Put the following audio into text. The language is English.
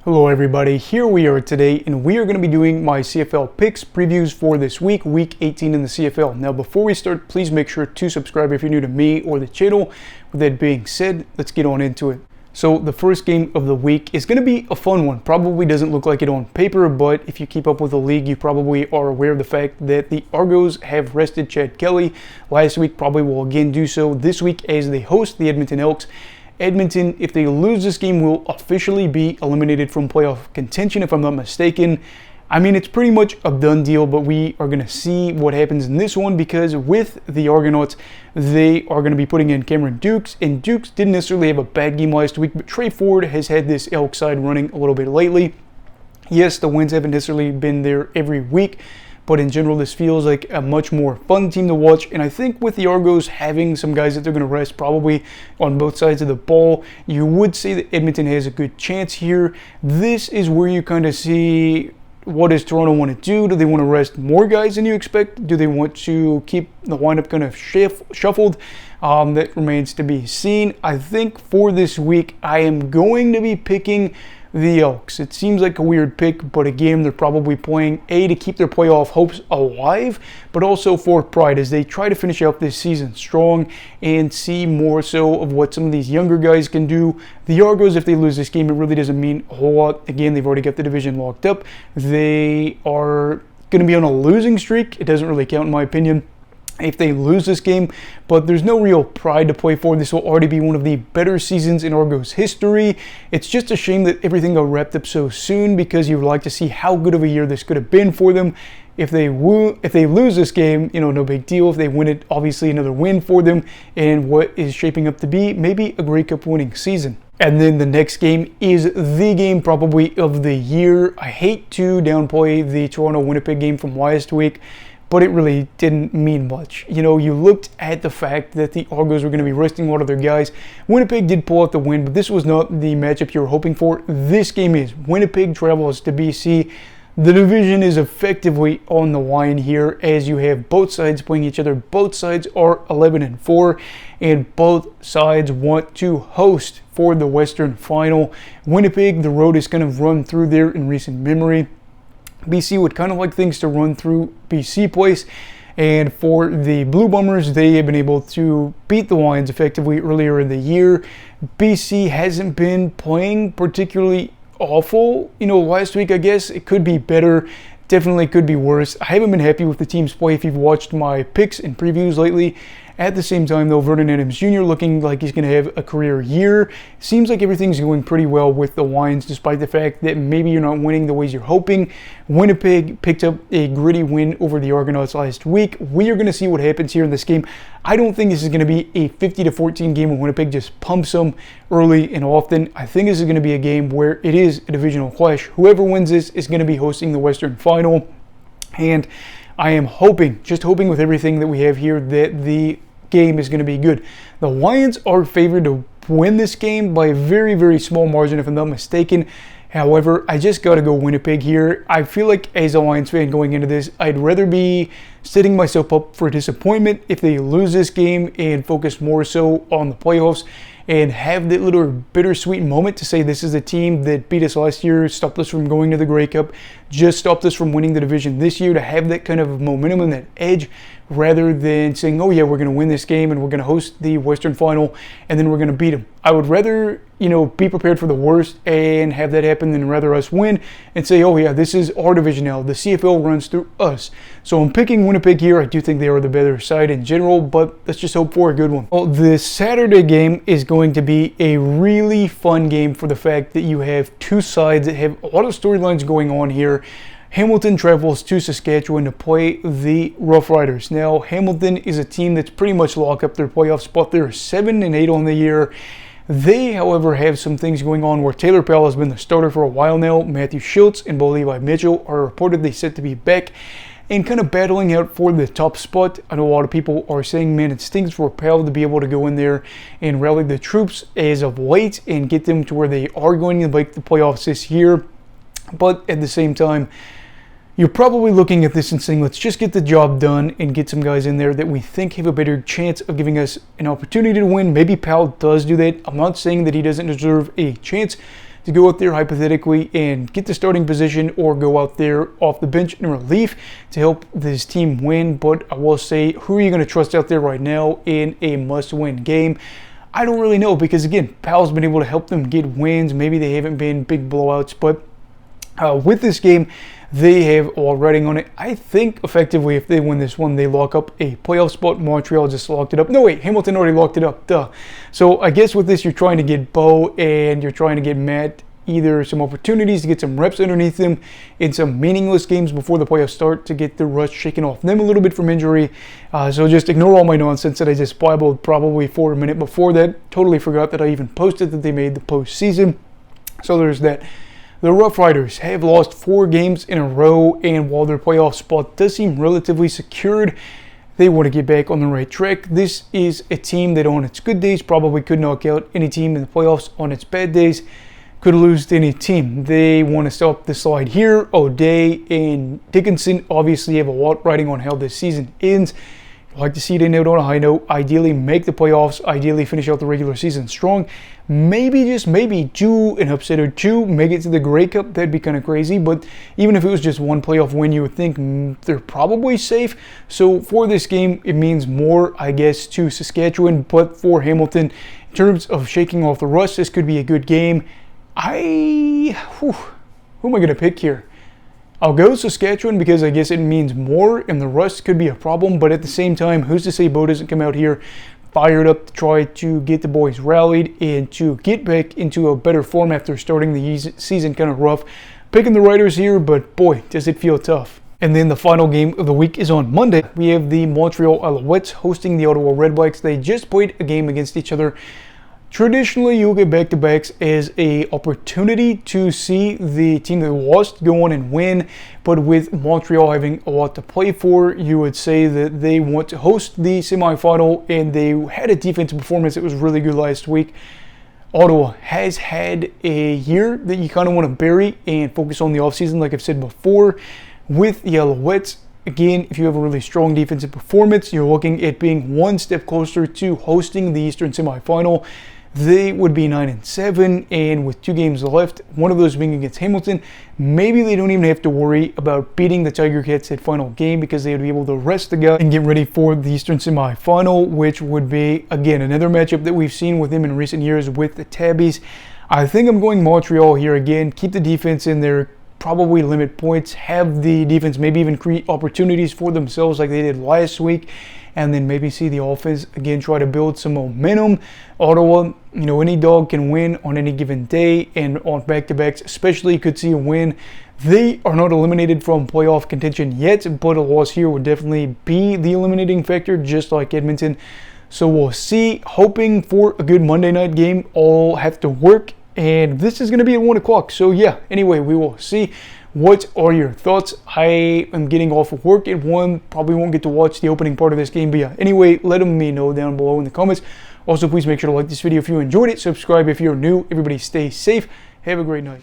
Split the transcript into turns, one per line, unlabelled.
Hello everybody, here we are today and we are going to be doing my CFL picks previews for this week, week 18 in the CFL. Now before we start, please make sure to subscribe if you're new to me or the channel. With that being said, let's get on into it. So the first game of the week is going to be a fun one. Probably doesn't look like it on paper, but if you keep up with the league, you probably are aware of the fact that the Argos have rested Chad Kelly. Last week probably will again do so this week as they host the Edmonton Elks. Edmonton, if they lose this game, will officially be eliminated from playoff contention, if I'm not mistaken. I mean, it's pretty much a done deal, but we are going to see what happens in this one because with the Argonauts, they are going to be putting in Cameron Dukes, and Dukes didn't necessarily have a bad game last week, but Trey Ford has had this Elk side running a little bit lately. Yes, the wins haven't necessarily been there every week, but in general, this feels like a much more fun team to watch. And I think with the Argos having some guys that they're going to rest probably on both sides of the ball, you would say that Edmonton has a good chance here. This is where you kind of see what does Toronto want to do. Do they want to rest more guys than you expect? Do they want to keep the lineup kind of shuffled? That remains to be seen. I think for this week, I am going to be picking the Elks. It seems like a weird pick, but a game they're probably playing to keep their playoff hopes alive, but also for pride as they try to finish out this season strong and see more so of what some of these younger guys can do. The Argos, if they lose this game, it really doesn't mean a whole lot. Again, they've already got the division locked up. They are going to be on a losing streak. It doesn't really count in my opinion if they lose this game, but there's no real pride to play for. This will already be one of the better seasons in Argos history. It's just a shame that everything got wrapped up so soon because you would like to see how good of a year this could have been for them. If they lose this game, no big deal. If they win it, obviously another win for them and what is shaping up to be maybe a Grey Cup winning season. And then the next game is the game probably of the year. I hate to downplay the Toronto-Winnipeg game from last week, but it really didn't mean much. You looked at the fact that the Argos were going to be resting a lot of their guys. Winnipeg did pull out the win, but this was not the matchup you were hoping for. This game is. Winnipeg travels to BC. The division is effectively on the line here as you have both sides playing each other. Both sides are 11-4, and both sides want to host for the Western Final. Winnipeg, the road is kind of run through there in recent memory. BC would kind of like things to run through BC place, and for the Blue Bombers, they have been able to beat the Lions effectively earlier in the year. BC hasn't been playing particularly awful. Last week I guess it could be better, definitely could be worse. I haven't been happy with the team's play if you've watched my picks and previews lately. At the same time, though, Vernon Adams Jr. looking like he's going to have a career year. Seems like everything's going pretty well with the Lions, despite the fact that maybe you're not winning the ways you're hoping. Winnipeg picked up a gritty win over the Argonauts last week. We are going to see what happens here in this game. I don't think this is going to be a 50-14 game where Winnipeg just pumps them early and often. I think this is going to be a game where it is a divisional clash. Whoever wins this is going to be hosting the Western Final. And I am just hoping with everything that we have here that the game is going to be good. The Lions are favored to win this game by a very, very small margin, if I'm not mistaken. However, I just got to go Winnipeg here. I feel like as a Lions fan going into this, I'd rather be setting myself up for disappointment if they lose this game and focus more so on the playoffs and have that little bittersweet moment to say this is a team that beat us last year, stopped us from going to the Grey Cup, just stopped us from winning the division this year, to have that kind of momentum and that edge rather than saying, oh yeah, we're going to win this game and we're going to host the Western Final and then we're going to beat them. I would rather, be prepared for the worst and have that happen than rather us win and say, oh yeah, this is our division now. The CFL runs through us. So I'm picking Winnipeg here. I do think they are the better side in general, but let's just hope for a good one. Well, this Saturday game is going to be a really fun game for the fact that you have two sides that have a lot of storylines going on here. Hamilton travels to Saskatchewan to play the Rough Riders. Now, Hamilton is a team that's pretty much locked up their playoff spot. They're 7-8 on the year. They, however, have some things going on where Taylor Powell has been the starter for a while now. Matthew Schultz and Bo Levi Mitchell are reportedly set to be back and kind of battling out for the top spot. I know a lot of people are saying, man, it stinks for Powell to be able to go in there and rally the troops as of late and get them to where they are going to make the playoffs this year. But at the same time, you're probably looking at this and saying, let's just get the job done and get some guys in there that we think have a better chance of giving us an opportunity to win. Maybe Powell does do that. I'm not saying that he doesn't deserve a chance to go out there hypothetically and get the starting position or go out there off the bench in relief to help this team win. But I will say, who are you going to trust out there right now in a must-win game? I don't really know, because again, Pal's been able to help them get wins. Maybe they haven't been big blowouts, but with this game, they have all riding on it. I think effectively if they win this one, they lock up a playoff spot. Montreal just locked it up. No, wait, Hamilton already locked it up. Duh. So I guess with this, you're trying to get Bo and you're trying to get Matt either some opportunities to get some reps underneath them in some meaningless games before the playoffs start to get the rust shaken off them a little bit from injury. So just ignore all my nonsense that I just babbled probably for a minute before that. Totally forgot that I even posted that they made the postseason. So there's that. The Rough Riders have lost 4 games in a row, and while their playoff spot does seem relatively secured, they want to get back on the right track. This is a team that on its good days probably could knock out any team in the playoffs. On its bad days, could lose to any team. They want to stop the slide here. O'Day and Dickinson obviously have a lot riding on how this season ends. I'd like to see it end out on a high note. Ideally make the playoffs. Ideally finish out the regular season strong. Maybe, just maybe, do an upset or two. Make it to the Grey Cup. That'd be kind of crazy. But even if it was just one playoff win, you would think they're probably safe. So for this game, it means more, I guess, to Saskatchewan. But for Hamilton, in terms of shaking off the rust, this could be a good game. Who am I going to pick here? I'll go Saskatchewan because I guess it means more and the rust could be a problem, but at the same time, who's to say Bo doesn't come out here fired up to try to get the boys rallied and to get back into a better form after starting the season kind of rough. Picking the Riders here, but boy, does it feel tough. And then the final game of the week is on Monday. We have the Montreal Alouettes hosting the Ottawa Redblacks. They just played a game against each other. Traditionally, you'll get back-to-backs as an opportunity to see the team that lost go on and win. But with Montreal having a lot to play for, you would say that they want to host the semifinal, and they had a defensive performance that was really good last week. Ottawa has had a year that you kind of want to bury and focus on the offseason, like I've said before. With the Alouettes, again, if you have a really strong defensive performance, you're looking at being one step closer to hosting the Eastern semifinal. They would be 9-7, and with 2 games left, one of those being against Hamilton, maybe they don't even have to worry about beating the Tiger Cats at final game because they would be able to rest the guy and get ready for the Eastern semifinal, which would be, again, another matchup that we've seen with them in recent years with the Tabbies. I think I'm going Montreal here again. Keep the defense in there, probably limit points, have the defense maybe even create opportunities for themselves like they did last week, and then maybe see the offense again try to build some momentum. Ottawa, any dog can win on any given day, and on back-to-backs especially could see a win. They are not eliminated from playoff contention yet, but a loss here would definitely be the eliminating factor, just like Edmonton. So we'll see. Hoping for a good Monday night game. All have to work, and this is going to be at 1 o'clock. So yeah, anyway, we will see. What are your thoughts? I am getting off of work at 1. Probably won't get to watch the opening part of this game. But yeah, anyway, let me know down below in the comments. Also, please make sure to like this video if you enjoyed it. Subscribe if you're new. Everybody stay safe. Have a great night.